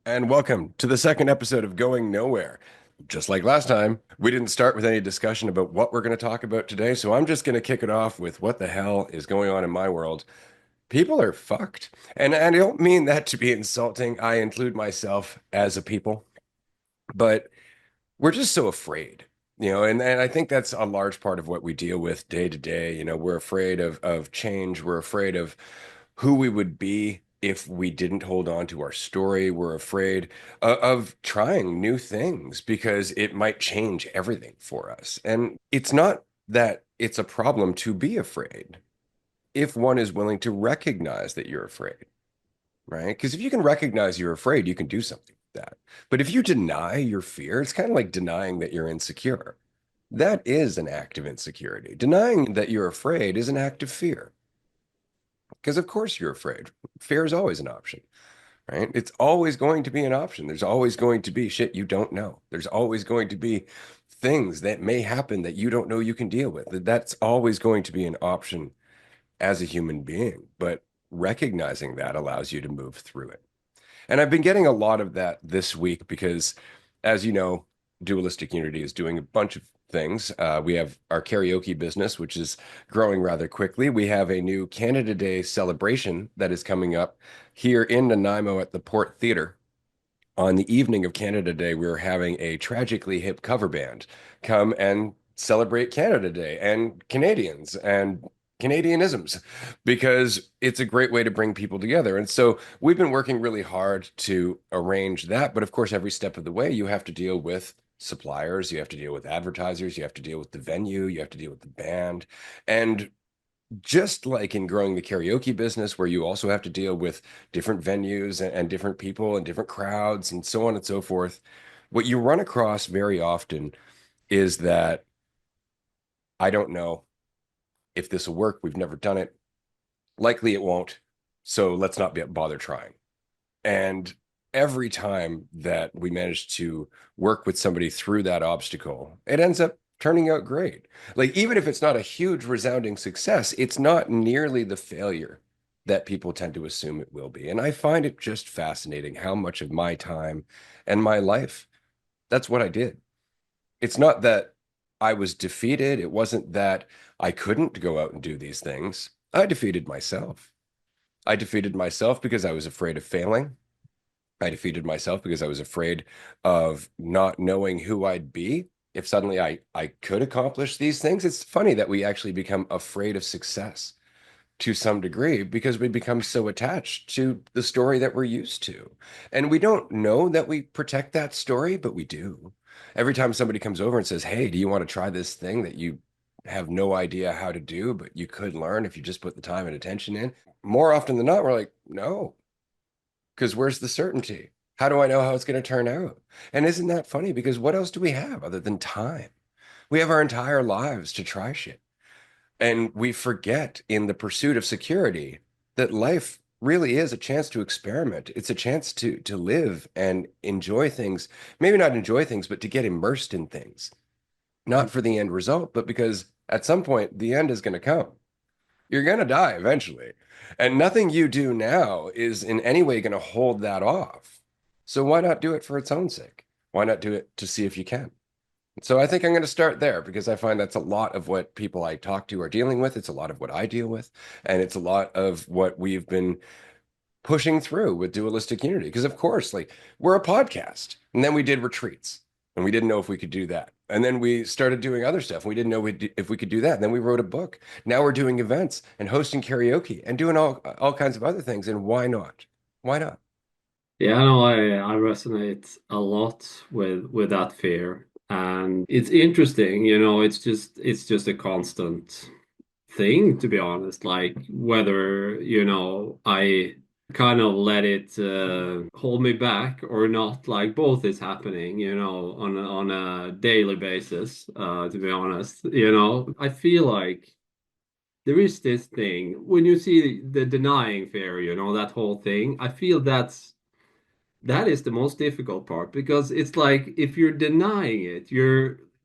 And welcome to the second episode of Going Nowhere. Just like last time, we didn't start with any discussion about what we're going to talk about today, so I'm just going to kick it off with what the hell is going on in my world. People are fucked. And I don't mean that to be insulting. I include myself as a people, but we're just so afraid, and I think that's a large part of what we deal with day to day. We're afraid of change. We're afraid of who we would be if we didn't hold on to our story. We're afraid of trying new things because it might change everything for us. And it's not that it's a problem to be afraid if one is willing to recognize that you're afraid, right? Because if you can recognize you're afraid, you can do something with that. But if you deny your fear, it's kind of like denying that you're insecure. That is an act of insecurity. Denying that you're afraid is an act of fear. Because of course you're afraid. Fear is always an option, right? It's always going to be an option. There's always going to be shit you don't know. There's always going to be things that may happen that you don't know you can deal with. That's always going to be an option as a human being. But recognizing that allows you to move through it. And I've been getting a lot of that this week because, as you know, Dualistic Unity is doing a bunch of things. We have our karaoke business, which is growing rather quickly. We have a new Canada Day celebration that is coming up here in Nanaimo at the Port Theatre. On the evening of Canada Day, we're having a tragically hip cover band come and celebrate Canada Day and Canadians and Canadianisms because it's a great way to bring people together. And so we've been working really hard to arrange that. But of course, every step of the way, you have to deal with suppliers, you have to deal with advertisers, you have to deal with the venue, you have to deal with the band. And just like in growing the karaoke business, where you also have to deal with different venues and different people and different crowds and so on and so forth, what you run across very often is that I don't know if this will work. We've never done it. Likely it won't. So let's not bother trying. And every time that we manage to work with somebody through that obstacle, it ends up turning out great. Like, even if it's not a huge resounding success, it's not nearly the failure that people tend to assume it will be. And I find it just fascinating how much of my time and my life, that's what I did. It's not that I was defeated. It wasn't that I couldn't go out and do these things. I defeated myself. I defeated myself because I was afraid of failing. I defeated myself because I was afraid of not knowing who I'd be if suddenly I could accomplish these things. It's funny that we actually become afraid of success to some degree because we become so attached to the story that we're used to. And we don't know that we protect that story, but we do. Every time somebody comes over and says, "Hey, do you want to try this thing that you have no idea how to do, but you could learn if you just put the time and attention in?" More often than not, we're like, "No, because where's the certainty? How do I know how it's going to turn out?" And isn't that funny? Because what else do we have other than time? We have our entire lives to try shit. And we forget in the pursuit of security that life really is a chance to experiment. It's a chance to live and enjoy things. Maybe not enjoy things, but to get immersed in things. Not for the end result, but because at some point the end is going to come. You're going to die eventually. And nothing you do now is in any way going to hold that off. So why not do it for its own sake? Why not do it to see if you can? So I think I'm going to start there because I find that's a lot of what people I talk to are dealing with. It's a lot of what I deal with. And it's a lot of what we've been pushing through with dualistic unity. Because of course, like, we're a podcast, and then we did retreats, and we didn't know if we could do that. And then we started doing other stuff. We didn't know if we could do that. And then we wrote a book. Now we're doing events and hosting karaoke and doing all kinds of other things. And why not? Why not? Yeah, no, I resonate a lot with that fear. And it's interesting, it's just a constant thing, to be honest. Like whether, I kind of let it hold me back or not, like both is happening, on a daily basis, to be honest. I feel like there is this thing when you see the denying fear, that whole thing. I feel that is the most difficult part because it's like if you're denying it,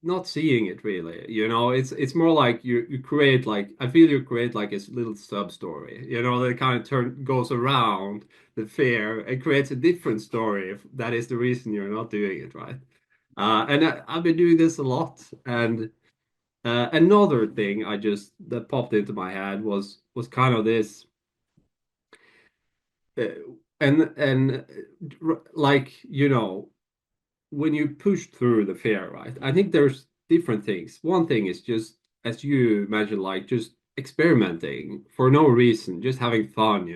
not seeing it really. It's more like you create like I feel you create like a little sub story. That kind of goes around the fear and creates a different story if that is the reason you're not doing it right. And I've been doing this a lot. And another thing I just that popped into my head was kind of this. Uh, and like when you push through the fear, right? I think there's different things. One thing is just, as you imagine, like just experimenting for no reason, just having fun.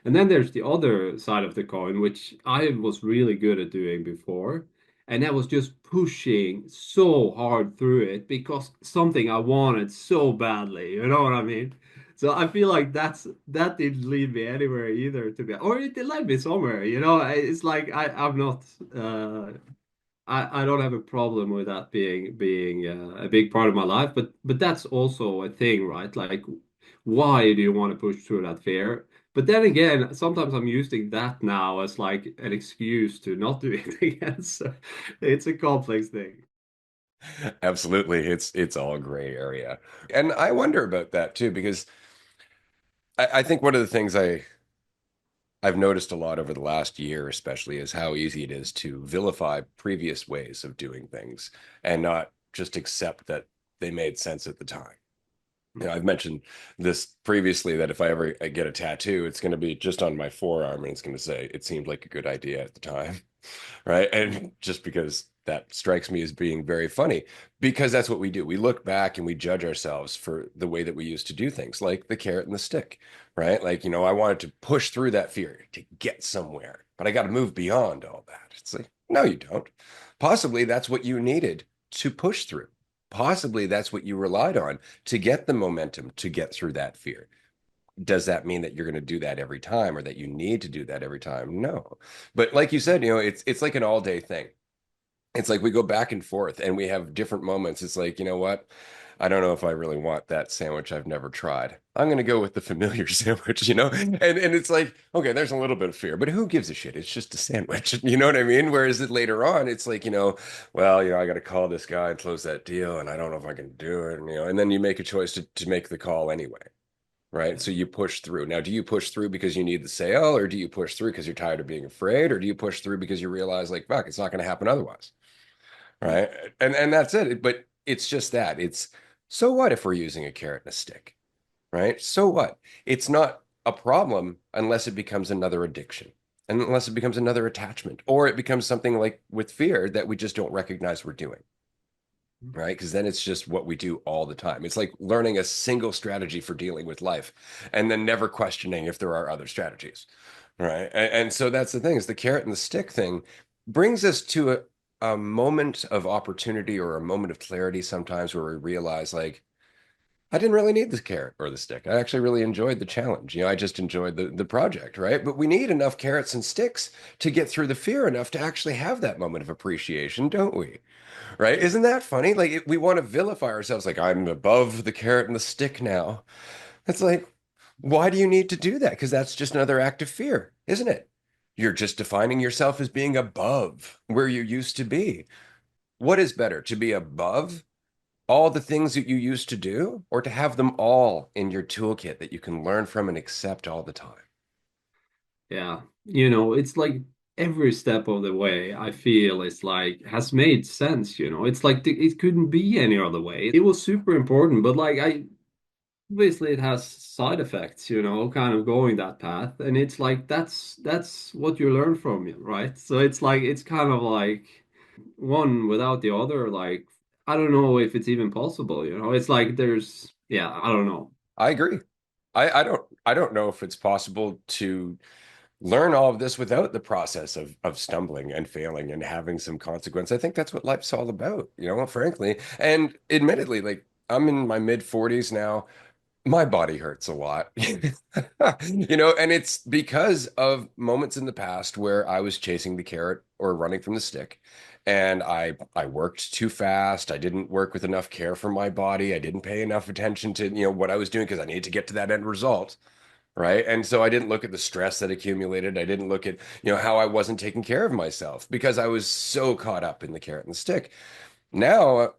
And then there's the other side of the coin, which I was really good at doing before. And that was just pushing so hard through it because something I wanted so badly. You know what I mean? So I feel like that didn't lead me anywhere either, to be, or it led me somewhere. It's like I'm not. I don't have a problem with that being a big part of my life, but that's also a thing, right? Like, why do you want to push through that fear? But then again, sometimes I'm using that now as like an excuse to not do it again. So it's a complex thing. Absolutely. It's all gray area. And I wonder about that too, because I think one of the things I've noticed a lot over the last year, especially, is how easy it is to vilify previous ways of doing things and not just accept that they made sense at the time. I've mentioned this previously that if I ever get a tattoo, it's going to be just on my forearm and it's going to say it seemed like a good idea at the time. Right. And just because that strikes me as being very funny, because that's what we do. We look back and we judge ourselves for the way that we used to do things, like the carrot and the stick, right? Like, I wanted to push through that fear to get somewhere, but I got to move beyond all that. It's like, no, you don't. Possibly that's what you needed to push through. Possibly that's what you relied on to get the momentum to get through that fear. Does that mean that you're going to do that every time or that you need to do that every time? No. But like you said, it's like an all day thing. It's like we go back and forth and we have different moments. It's like, you know what? I don't know if I really want that sandwich I've never tried. I'm going to go with the familiar sandwich. And it's like, okay, there's a little bit of fear, but who gives a shit? It's just a sandwich. You know what I mean? Whereas it later on, it's like, well, I got to call this guy and close that deal and I don't know if I can do it, and then you make a choice to make the call anyway. Right. Yeah. So you push through. Now, do you push through because you need the sale, or do you push through because you're tired of being afraid, or do you push through because you realize, like, fuck, it's not going to happen otherwise? Right. And that's it. But it's just that. It's so what if we're using a carrot and a stick? Right. So what? It's not a problem unless it becomes another addiction, and unless it becomes another attachment, or it becomes something like with fear that we just don't recognize we're doing. Right. Because then it's just what we do all the time. It's like learning a single strategy for dealing with life and then never questioning if there are other strategies. Right. And so that's the thing, is the carrot and the stick thing brings us to a moment of opportunity or a moment of clarity sometimes where we realize, like, I didn't really need the carrot or the stick. I actually really enjoyed the challenge. I just enjoyed the project. Right. But we need enough carrots and sticks to get through the fear enough to actually have that moment of appreciation, don't we? Right? Isn't that funny? Like we want to vilify ourselves, like I'm above the carrot and the stick now. It's like, why do you need to do that? Because that's just another act of fear, isn't it? You're just defining yourself as being above where you used to be. What is better, to be above all the things that you used to do, or to have them all in your toolkit that you can learn from and accept all the time? Yeah. It's like every step of the way, I feel it's like has made sense. It's like it couldn't be any other way. It was super important, but like I obviously it has side effects, kind of going that path. And it's like that's what you learn from it, right? So it's like it's kind of like one without the other, like I don't know if it's even possible. It's like there's yeah, I don't know. I agree. I don't know if it's possible to learn all of this without the process of stumbling and failing and having some consequence. I think that's what life's all about, frankly. And admittedly, like I'm in my mid 40s now. My body hurts a lot. And it's because of moments in the past where I was chasing the carrot or running from the stick. And I worked too fast. I didn't work with enough care for my body. I didn't pay enough attention to, what I was doing because I needed to get to that end result. Right. And so I didn't look at the stress that accumulated. I didn't look at, how I wasn't taking care of myself because I was so caught up in the carrot and the stick. Now,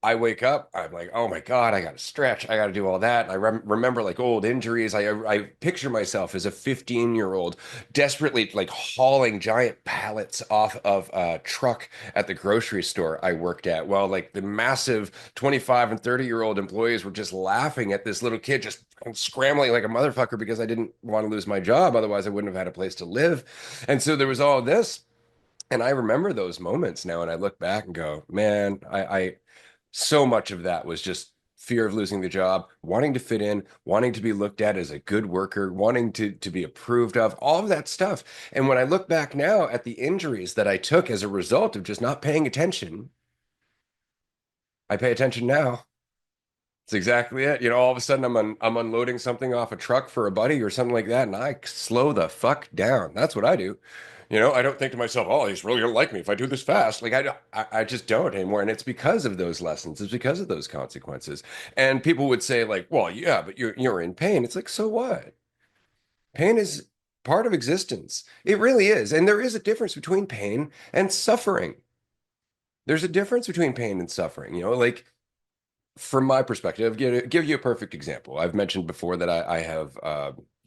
I wake up, I'm like, oh my God, I got to stretch. I got to do all that. And I remember like old injuries. I picture myself as a 15-year-old desperately like hauling giant pallets off of a truck at the grocery store I worked at. While like the massive 25 and 30-year-old employees were just laughing at this little kid just scrambling like a motherfucker because I didn't want to lose my job. Otherwise, I wouldn't have had a place to live. And so there was all this. And I remember those moments now, and I look back and go, man, I so much of that was just fear of losing the job, wanting to fit in, wanting to be looked at as a good worker, wanting to be approved of, all of that stuff. And when I look back now at the injuries that I took as a result of just not paying attention, I pay attention now. It's exactly it. All of a sudden I'm unloading something off a truck for a buddy or something like that, and I slow the fuck down. That's what I do. I don't think to myself, "Oh, he's really gonna like me if I do this fast." Like I just don't anymore, and it's because of those lessons. It's because of those consequences. And people would say, like, "Well, yeah, but you're in pain." It's like, so what? Pain is part of existence. It really is, and there is a difference between pain and suffering. There's a difference between pain and suffering. Like from my perspective, give you a perfect example. I've mentioned before that I have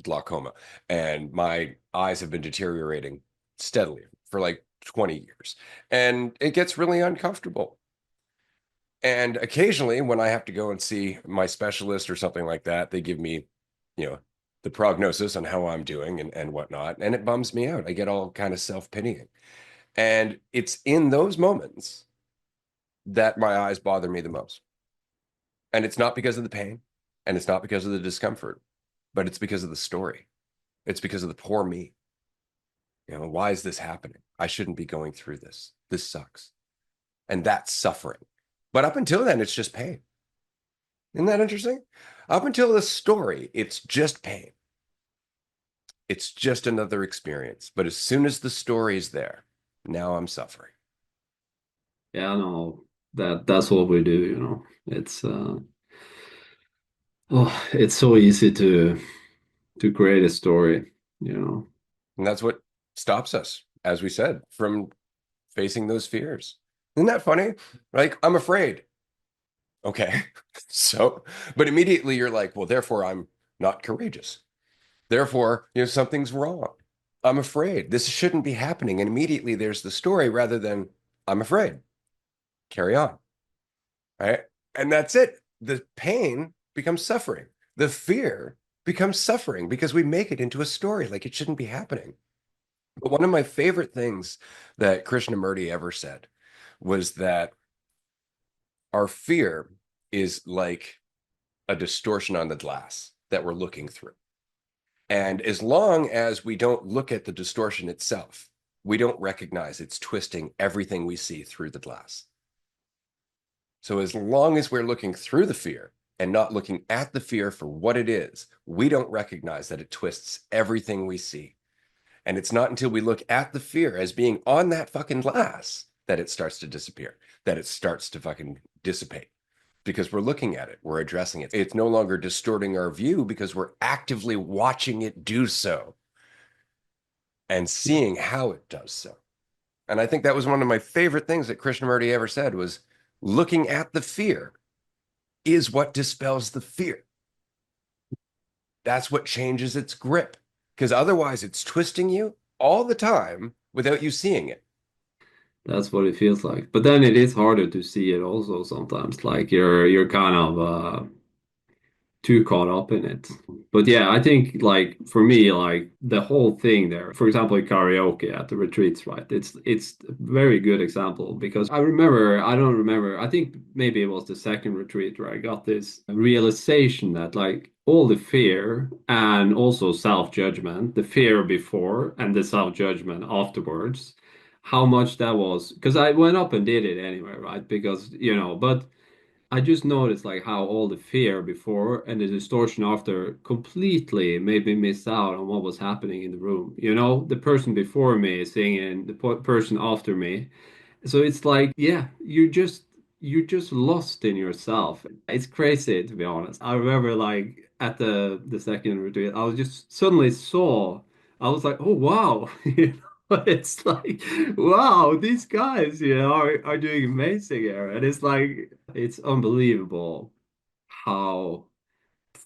glaucoma, and my eyes have been deteriorating steadily for like 20 years, and it gets really uncomfortable. And occasionally, when I have to go and see my specialist or something like that, they give me, you know, the prognosis on how I'm doing and whatnot, and it bums me out. I get all kind of self-pitying, and it's in those moments that my eyes bother me the most. And it's not because of the pain, and it's not because of the discomfort, but it's because of the story. It's because of the poor me. Why is this happening? I shouldn't be going through this. This sucks. And that's suffering. But up until then, it's just pain. Isn't that interesting? Up until the story, it's just pain. It's just another experience. But as soon as the story's there, now I'm suffering. Yeah, no, that's what we do, It's it's so easy to create a story, you know. And that's what stops us, as we said, from facing those fears. Isn't that funny? Like, I'm afraid. Okay. So, but immediately you're like, well, therefore I'm not courageous. Therefore, something's wrong. I'm afraid. This shouldn't be happening. And immediately there's the story rather than I'm afraid. Carry on. Right. And that's it. The pain becomes suffering. The fear becomes suffering because we make it into a story like it shouldn't be happening. But one of my favorite things that Krishnamurti ever said was that our fear is like a distortion on the glass that we're looking through. And as long as we don't look at the distortion itself, we don't recognize it's twisting everything we see through the glass. So as long as we're looking through the fear and not looking at the fear for what it is, we don't recognize that it twists everything we see. And it's not until we look at the fear as being on that fucking glass that it starts to disappear, that it starts to fucking dissipate. Because we're looking at it, we're addressing it. It's no longer distorting our view because we're actively watching it do so and seeing how it does so. And I think that was one of my favorite things that Krishnamurti ever said was looking at the fear is what dispels the fear. That's what changes its grip. Because otherwise it's twisting you all the time without you seeing it. That's what it feels like. But then it is harder to see it also sometimes. Like you're kind of too caught up in it. But yeah, I think like for me, like the whole thing there, for example, karaoke at the retreats, right? It's a very good example because I don't remember, I think maybe it was the second retreat where I got this realization that like all the fear and also self-judgment, the fear before and the self-judgment afterwards, how much that was because I went up and did it anyway, right? Because, but I just noticed like how all the fear before and the distortion after completely made me miss out on what was happening in the room. The person before me is singing, the person after me. So it's like, yeah, you're just lost in yourself. It's crazy to be honest. I remember like at the second retreat, I was just suddenly saw, I was like, oh wow, But it's like, wow, these guys, are doing amazing here. And it's like, it's unbelievable how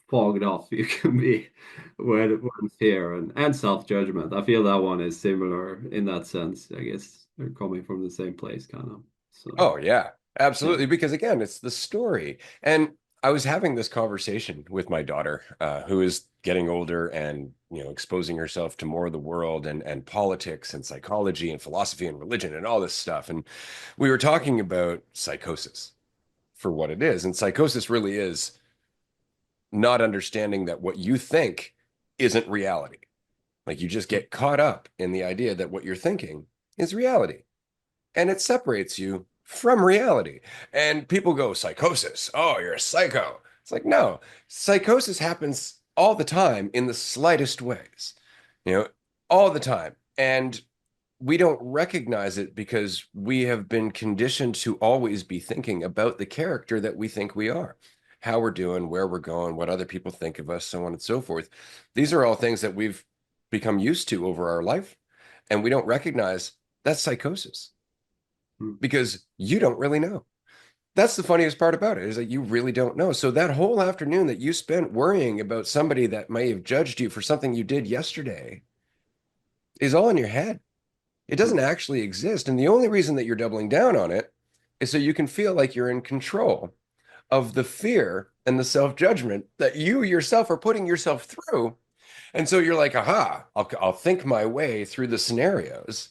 fogged off you can be when fear and self-judgment. I feel that one is similar in that sense. I guess they're coming from the same place, kind of. So, Oh, yeah, yeah. absolutely. Because again, it's the story. And I was having this conversation with my daughter, who is getting older and, exposing herself to more of the world and politics and psychology and philosophy and religion and all this stuff. And we were talking about psychosis for what it is. And psychosis really is not understanding that what you think isn't reality. Like you just get caught up in the idea that what you're thinking is reality and it separates you from reality. And people go, psychosis. Oh, you're a psycho. It's like, no, psychosis happens all the time in the slightest ways, you know, all the time. And we don't recognize it because we have been conditioned to always be thinking about the character that we think we are, how we're doing, where we're going, what other people think of us, so on and so forth. These are all things that we've become used to over our life, and we don't recognize that's psychosis Mm. because you don't really know. That's the funniest part about it is that you really don't know. So that whole afternoon that you spent worrying about somebody that may have judged you for something you did yesterday is all in your head. It doesn't Mm. actually exist. And the only reason that you're doubling down on it is so you can feel like you're in control of the fear and the self-judgment that you yourself are putting yourself through. And so you're like, aha, I'll think my way through the scenarios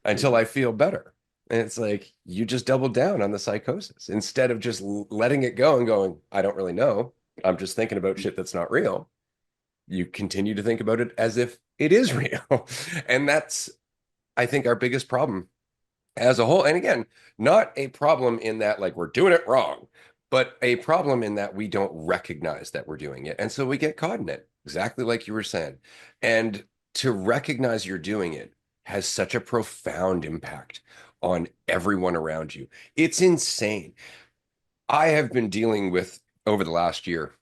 until Yeah. I feel better. And it's like you just doubled down on the psychosis instead of just letting it go and going, I don't really know. I'm just thinking about shit that's not real. You continue to think about it as if it is real. And that's, I think, our biggest problem as a whole. And again, not a problem in that like we're doing it wrong, but a problem in that we don't recognize that we're doing it. And so we get caught in it, exactly like you were saying. And to recognize you're doing it has such a profound impact on everyone around you. It's insane. I have been dealing with over the last year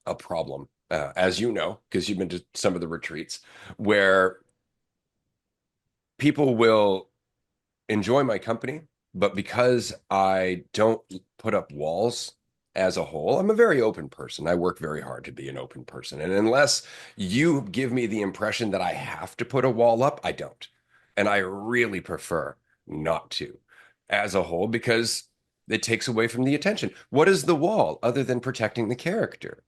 a problem, as you know, because you've been to some of the retreats where people will enjoy my company, but because I don't put up walls as a whole, I'm a very open person. I work very hard to be an open person. And unless you give me the impression that I have to put a wall up, I don't. And I really prefer not to as a whole because it takes away from the attention. What is the wall other than protecting the character?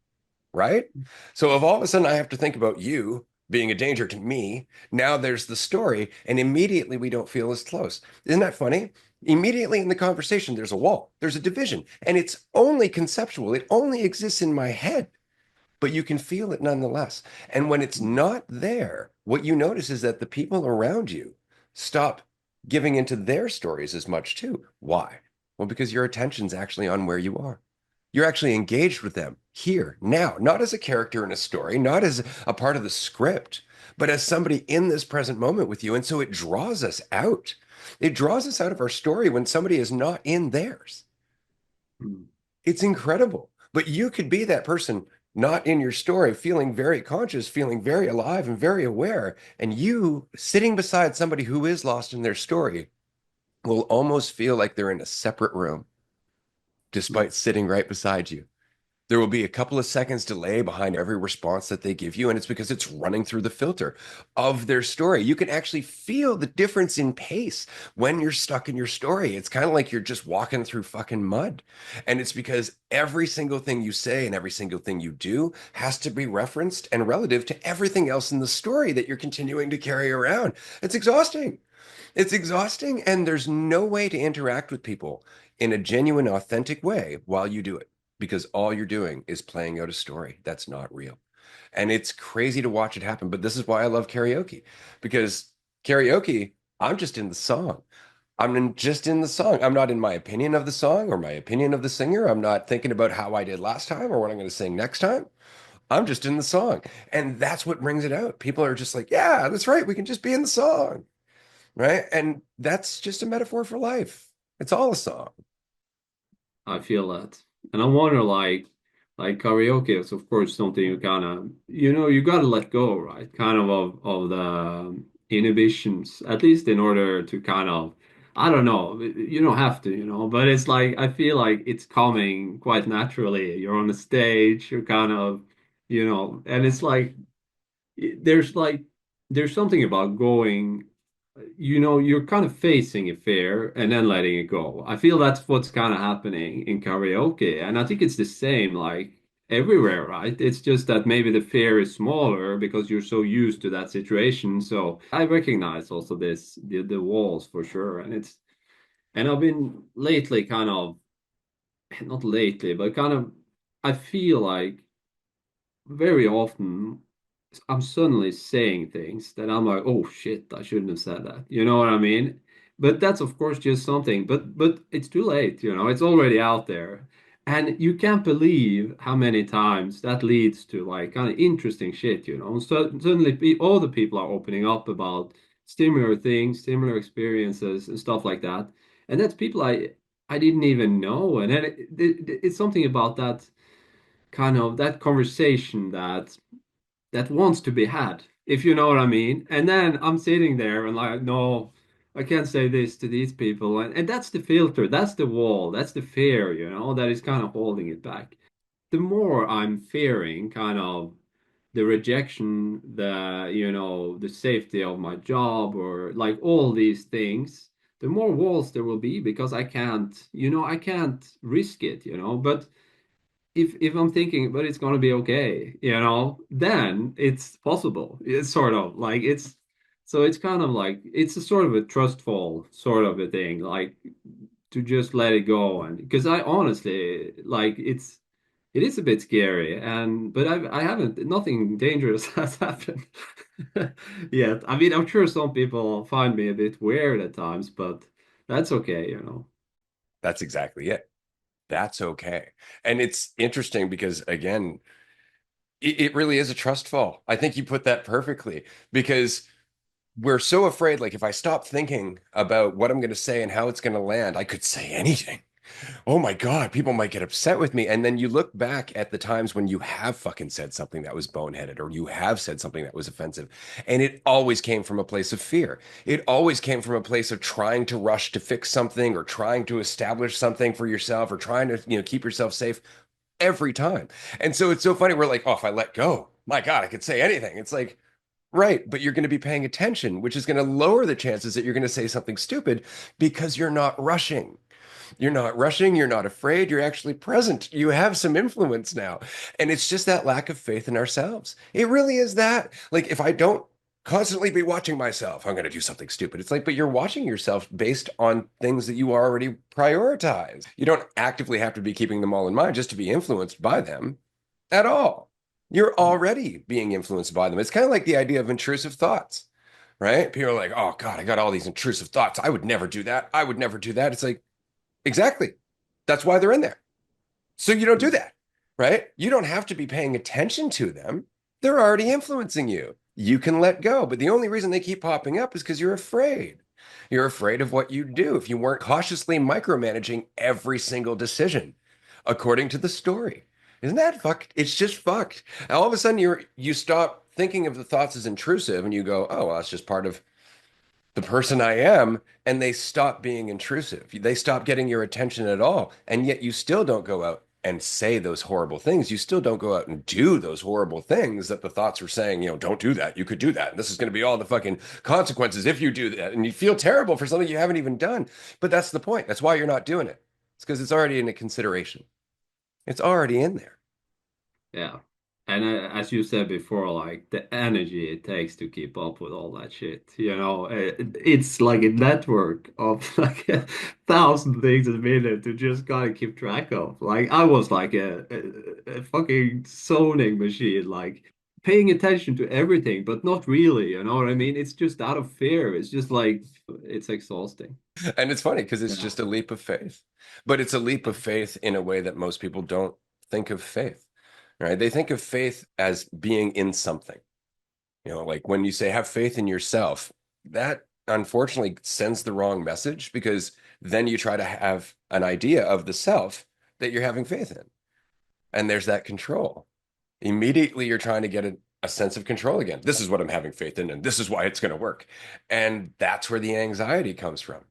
Right? So if all of a sudden I have to think about you being a danger to me, now there's the story, and immediately we don't feel as close. Isn't that funny? Immediately in the conversation, there's a wall, there's a division, and it's only conceptual. It only exists in my head, but you can feel it nonetheless. And when it's not there, what you notice is that the people around you stop giving into their stories as much too. Why? Well, because your attention's actually on where you are. You're actually engaged with them here, now, not as a character in a story, not as a part of the script, but as somebody in this present moment with you. And so it draws us out. It draws us out of our story when somebody is not in theirs. Mm. It's incredible. But you could be that person not in your story, feeling very conscious, feeling very alive and very aware. And you sitting beside somebody who is lost in their story will almost feel like they're in a separate room, Mm. despite sitting right beside you. There will be a couple of seconds delay behind every response that they give you, and it's because it's running through the filter of their story. You can actually feel the difference in pace when you're stuck in your story. It's kind of like you're just walking through fucking mud. And it's because every single thing you say and every single thing you do has to be referenced and relative to everything else in the story that you're continuing to carry around. It's exhausting. It's exhausting, and there's no way to interact with people in a genuine, authentic way while you do it because all you're doing is playing out a story that's not real. And it's crazy to watch it happen. But this is why I love karaoke because karaoke, I'm just in the song. Just in the song. I'm not in my opinion of the song or my opinion of the singer. I'm not thinking about how I did last time or what I'm going to sing next time. I'm just in the song. And that's what brings it out. People are just like, yeah, that's right. We can just be in the song. Right. And that's just a metaphor for life. It's all a song. I feel that. And I wonder, like karaoke is of course something you kind of, you gotta let go, right? Kind of the inhibitions, at least in order to kind of, I don't know, you don't have to, but it's like I feel like it's coming quite naturally. You're on the stage, you're kind of, and it's there's like there's something about going, you're kind of facing a fear and then letting it go. I feel that's what's kind of happening in karaoke, and I think it's the same like everywhere, right? It's just that maybe the fear is smaller because you're so used to that situation. So I recognize also the walls for sure, and I've been lately kind of, not lately, but kind of, I feel like very often I'm suddenly saying things that I'm like, oh shit, I shouldn't have said that. You know what I mean? But that's of course just something, but it's too late, it's already out there. And you can't believe how many times that leads to like kind of interesting shit, So suddenly all the people are opening up about similar things, similar experiences and stuff like that. And that's people I didn't even know. And then it's something about that kind of that conversation that wants to be had, if you know what I mean. And then I'm sitting there and like, no, I can't say this to these people. And that's the filter, that's the wall, that's the fear, that is kind of holding it back. The more I'm fearing kind of the rejection, the safety of my job, or like all these things, the more walls there will be because I can't risk it, But if I'm thinking, but it's gonna be okay, then it's possible. It's sort of like it's kind of like it's a sort of a trust fall sort of a thing, like to just let it go. And because I honestly like it is a bit scary, but I haven't, nothing dangerous has happened yet. I mean, I'm sure some people find me a bit weird at times, but that's okay. That's exactly it. That's okay. And it's interesting because, again, it really is a trust fall. I think you put that perfectly because we're so afraid. Like, if I stop thinking about what I'm going to say and how it's going to land, I could say anything. Oh my God, people might get upset with me. And then you look back at the times when you have fucking said something that was boneheaded or you have said something that was offensive. And it always came from a place of fear. It always came from a place of trying to rush to fix something or trying to establish something for yourself or trying to, keep yourself safe every time. And so it's so funny. We're like, oh, if I let go, my God, I could say anything. It's like, right, but you're going to be paying attention, which is going to lower the chances that you're going to say something stupid because you're not rushing. You're not rushing. You're not afraid. You're actually present. You have some influence now. And it's just that lack of faith in ourselves. It really is that. Like, if I don't constantly be watching myself, I'm going to do something stupid. It's like, but you're watching yourself based on things that you already prioritize. You don't actively have to be keeping them all in mind just to be influenced by them at all. You're already being influenced by them. It's kind of like the idea of intrusive thoughts, right? People are like, oh God, I got all these intrusive thoughts. I would never do that. I would never do that. It's like, exactly. That's why they're in there. So you don't do that, right? You don't have to be paying attention to them. They're already influencing you. You can let go. But the only reason they keep popping up is because you're afraid. You're afraid of what you do if you weren't cautiously micromanaging every single decision according to the story. Isn't that fucked? It's just fucked. All of a sudden you stop thinking of the thoughts as intrusive and you go, oh, well, that's just part of the person I am, and they stop being intrusive. They stop getting your attention at all. And yet you still don't go out and say those horrible things. You still don't go out and do those horrible things that the thoughts are saying, don't do that. You could do that. And this is going to be all the fucking consequences if you do that. And you feel terrible for something you haven't even done. But that's the point. That's why you're not doing it. It's because it's already in a consideration. It's already in there. Yeah. And as you said before, like the energy it takes to keep up with all that shit, it's like a network of like 1,000 things a minute to just gotta keep track of. Like I was like a fucking zoning machine, like paying attention to everything, but not really, you know what I mean? It's just out of fear. It's just like it's exhausting. And it's funny because it's Yeah. just a leap of faith. But it's a leap of faith in a way that most people don't think of faith, right? They think of faith as being in something. Like when you say have faith in yourself, that unfortunately sends the wrong message because then you try to have an idea of the self that you're having faith in. And there's that control. Immediately you're trying to get a sense of control again. This is what I'm having faith in, and this is why it's going to work. And that's where the anxiety comes from.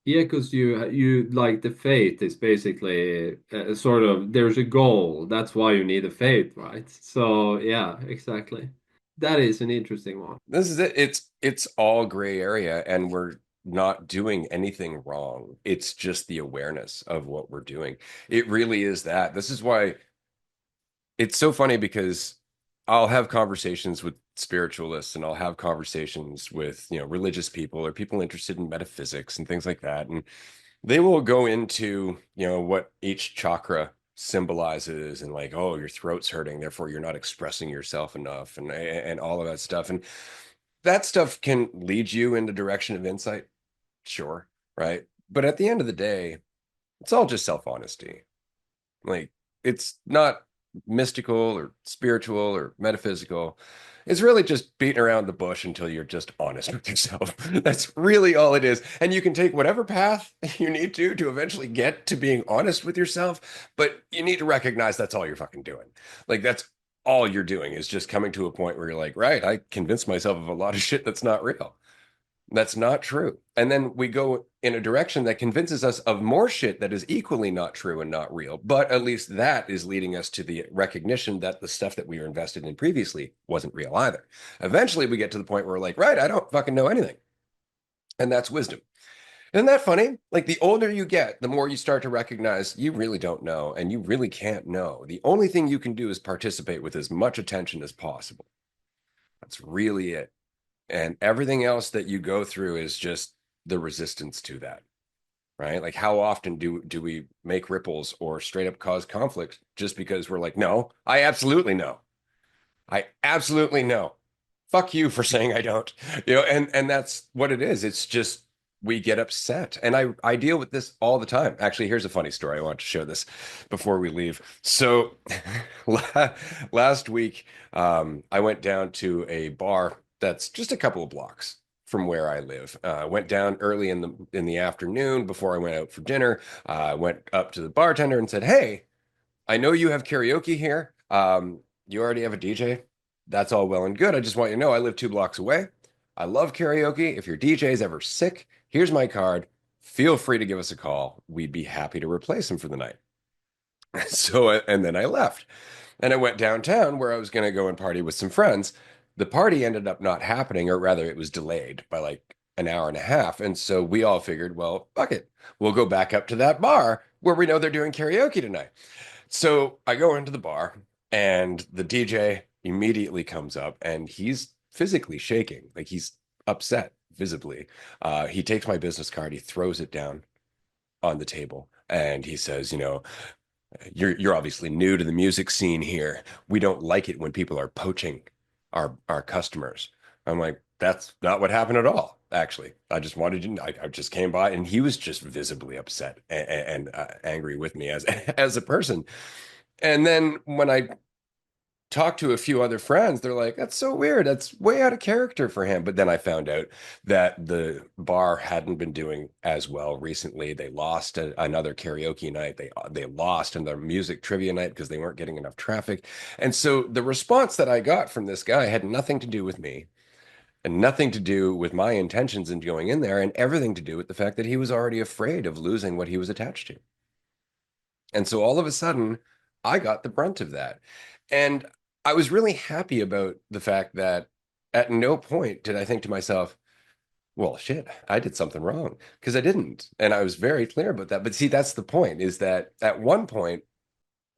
Yeah, because you like the faith is basically sort of there's a goal. That's why you need a faith, right? So yeah, exactly. That is an interesting one. This is it. It's all gray area, and we're not doing anything wrong. It's just the awareness of what we're doing. It really is that. This is why it's so funny because I'll have conversations with spiritualists and I'll have conversations with, religious people or people interested in metaphysics and things like that. And they will go into, what each chakra symbolizes and like, oh, your throat's hurting, therefore you're not expressing yourself enough and all of that stuff. And that stuff can lead you in the direction of insight, sure, right? But at the end of the day, it's all just self-honesty. Like it's not mystical or spiritual or metaphysical. It's really just beating around the bush until you're just honest with yourself. That's really all it is. And you can take whatever path you need to eventually get to being honest with yourself, but you need to recognize that's all you're fucking doing. Like that's all you're doing is just coming to a point where you're like, right, I convinced myself of a lot of shit that's not real. That's not true. And then we go in a direction that convinces us of more shit that is equally not true and not real. But at least that is leading us to the recognition that the stuff that we were invested in previously wasn't real either. Eventually, we get to the point where we're like, right, I don't fucking know anything. And that's wisdom. Isn't that funny? Like the older you get, the more you start to recognize you really don't know and you really can't know. The only thing you can do is participate with as much attention as possible. That's really it. And everything else that you go through is just the resistance to that, right? Like how often do we make ripples or straight up cause conflict just because we're like, no, I absolutely know. I absolutely know. Fuck you for saying I don't. And that's what it is. It's just we get upset. And I deal with this all the time. Actually, here's a funny story. I want to share this before we leave. So last week, I went down to a bar that's just a couple of blocks from where I live. Went down early in the afternoon before I went out for dinner. Went up to the bartender and said, "Hey, I know you have karaoke here. You already have a DJ. That's all well and good. I just want you to know I live 2 blocks away. I love karaoke. If your DJ is ever sick, here's my card. Feel free to give us a call. We'd be happy to replace him for the night." And then I left and I went downtown where I was going to go and party with some friends. The party ended up not happening, or rather, it was delayed by like an hour and a half. And so we all figured, well, fuck it. We'll go back up to that bar where we know they're doing karaoke tonight. So I go into the bar and the DJ immediately comes up and he's physically shaking, like he's upset visibly. He takes my business card, he throws it down on the table, and he says, you're obviously new to the music scene here. We don't like it when people are poaching our customers. I'm like, that's not what happened at all. Actually, I just wanted to. I just came by, and he was just visibly upset and angry with me as as a person. And then when I talked to a few other friends, they're like, "That's so weird. That's way out of character for him." But then I found out that the bar hadn't been doing as well recently. They lost another karaoke night. They lost another music trivia night because they weren't getting enough traffic. And so the response that I got from this guy had nothing to do with me and nothing to do with my intentions in going in there, and everything to do with the fact that he was already afraid of losing what he was attached to. And so all of a sudden, I got the brunt of that. And I was really happy about the fact that at no point did I think to myself, well, shit, I did something wrong, because I didn't. And I was very clear about that. But see, that's the point, is that at one point,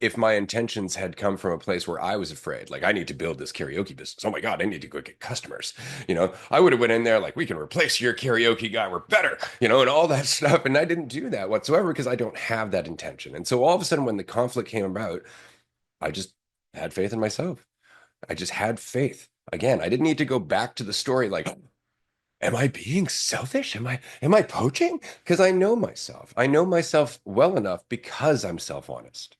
if my intentions had come from a place where I was afraid, like I need to build this karaoke business. Oh my God, I need to go get customers. I would have went in there like, we can replace your karaoke guy. We're better, and all that stuff. And I didn't do that whatsoever because I don't have that intention. And so all of a sudden, when the conflict came about, I just had faith in myself. I just had faith. Again, I didn't need to go back to the story like, am I being selfish? Am I poaching? Because I know myself. I know myself well enough because I'm self-honest.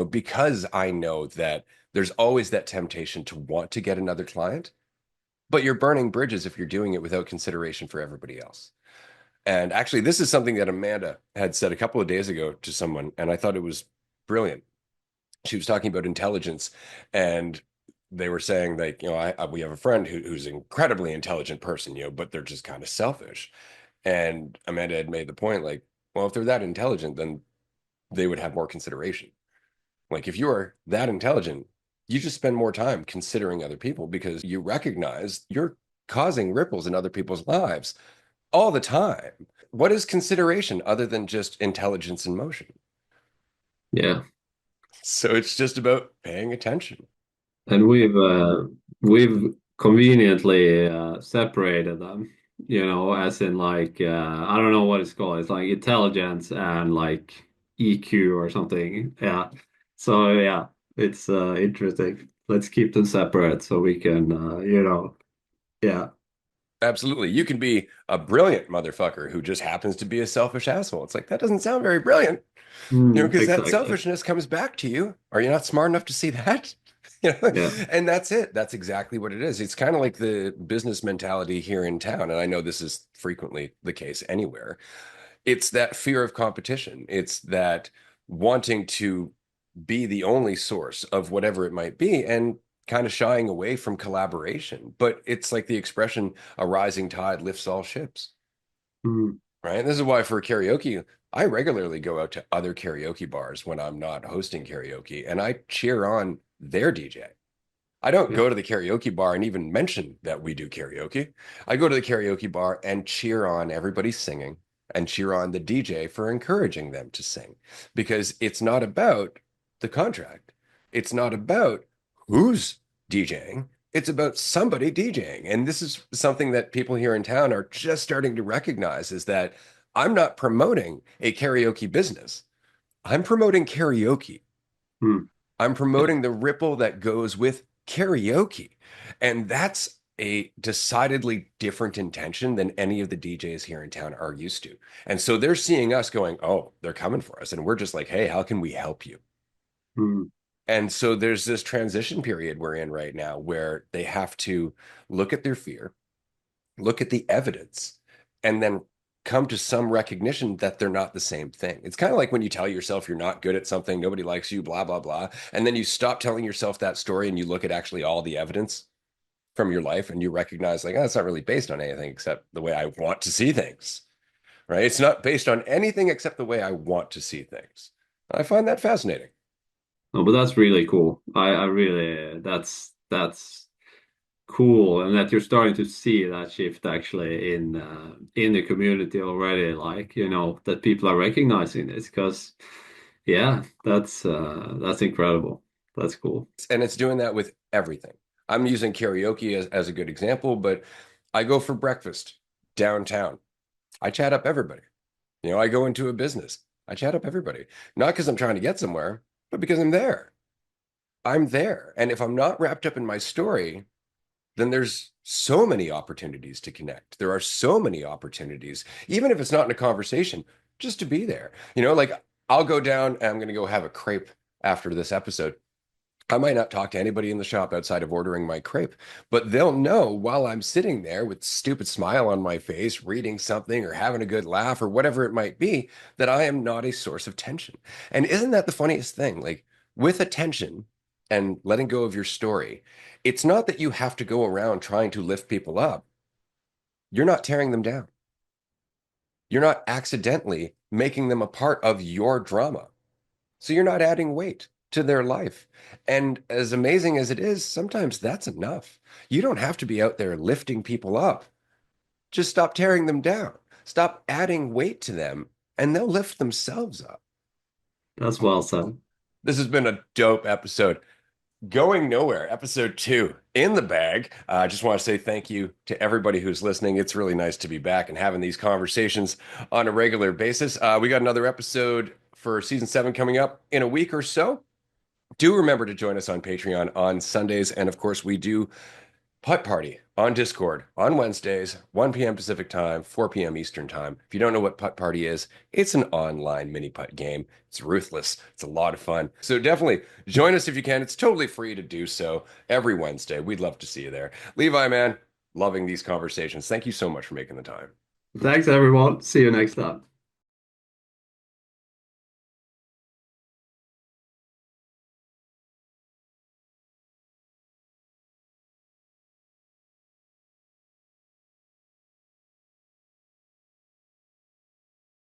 Because I know that there's always that temptation to want to get another client, but you're burning bridges if you're doing it without consideration for everybody else. And actually, this is something that Amanda had said a couple of days ago to someone, and I thought it was brilliant. She was talking about intelligence and they were saying like, we have a friend who's an incredibly intelligent person, but they're just kind of selfish. And Amanda had made the point like, well, if they're that intelligent, then they would have more consideration. Like if you are that intelligent, you just spend more time considering other people because you recognize you're causing ripples in other people's lives all the time. What is consideration other than just intelligence in motion? Yeah. So it's just about paying attention. And we've conveniently separated them, as in like I don't know what it's called. It's like intelligence and like EQ or something. Yeah. So yeah, it's interesting. Let's keep them separate so we can yeah. Absolutely. You can be a brilliant motherfucker who just happens to be a selfish asshole. It's like, that doesn't sound very brilliant, because that Exactly. selfishness comes back to you. Are you not smart enough to see that? You know, Yeah. and that's it. That's exactly what it is. It's kind of like the business mentality here in town. And I know this is frequently the case anywhere. It's that fear of competition. It's that wanting to be the only source of whatever it might be and kind of shying away from collaboration. But it's like the expression, a rising tide lifts all ships, Mm, right? This is why for karaoke, I regularly go out to other karaoke bars when I'm not hosting karaoke and I cheer on their DJ. I don't yeah. go to the karaoke bar and even mention that we do karaoke. I go to the karaoke bar and cheer on everybody singing and cheer on the DJ for encouraging them to sing because it's not about the contract. It's not about who's DJing. It's about somebody DJing. And this is something that people here in town are just starting to recognize is that I'm not promoting a karaoke business. I'm promoting karaoke. Mm, I'm yeah. promoting the ripple that goes with karaoke. And that's a decidedly different intention than any of the DJs here in town are used to. And so they're seeing us going, oh, they're coming for us. And we're just like, hey, how can we help you? Mm, And so there's this transition period we're in right now where they have to look at their fear, look at the evidence, and then come to some recognition that they're not the same thing. It's kind of like when you tell yourself you're not good at something, nobody likes you, blah, blah, blah. And then you stop telling yourself that story and you look at actually all the evidence from your life and you recognize, like, oh, it's not really based on anything except the way I want to see things, right? It's not based on anything except the way I want to see things. I find that fascinating. no, but that's really cool. I really that's cool, and that you're starting to see that shift actually in the community already. Like, that people are recognizing this because, yeah, that's incredible. That's cool. And it's doing that with everything. I'm using karaoke as a good example, but I go for breakfast downtown. I chat up everybody. I go into a business. I chat up everybody. Not because I'm trying to get somewhere, but because I'm there. I'm there. And if I'm not wrapped up in my story, then there's so many opportunities to connect. There are so many opportunities, even if it's not in a conversation, just to be there. Like I'll go down and I'm going to go have a crepe after this episode. I might not talk to anybody in the shop outside of ordering my crepe, but they'll know while I'm sitting there with stupid smile on my face, reading something or having a good laugh or whatever it might be, that I am not a source of tension. And isn't that the funniest thing? Like with attention and letting go of your story, it's not that you have to go around trying to lift people up. You're not tearing them down. You're not accidentally making them a part of your drama. So you're not adding weight to their life. And as amazing as it is, sometimes that's enough. You don't have to be out there lifting people up. Just stop tearing them down. Stop adding weight to them, and they'll lift themselves up. That's well said. This has been a dope episode. Going Nowhere, episode 2 in the bag. I just want to say thank you to everybody who's listening. It's really nice to be back and having these conversations on a regular basis. We got another episode for season 7 coming up in a week or so. Do remember to join us on Patreon on Sundays. And of course, we do Putt Party on Discord on Wednesdays, 1 p.m. Pacific time, 4 p.m. Eastern time. If you don't know what Putt Party is, it's an online mini putt game. It's ruthless. It's a lot of fun. So definitely join us if you can. It's totally free to do so every Wednesday. We'd love to see you there. Levi, man, loving these conversations. Thank you so much for making the time. Thanks, everyone. See you next time.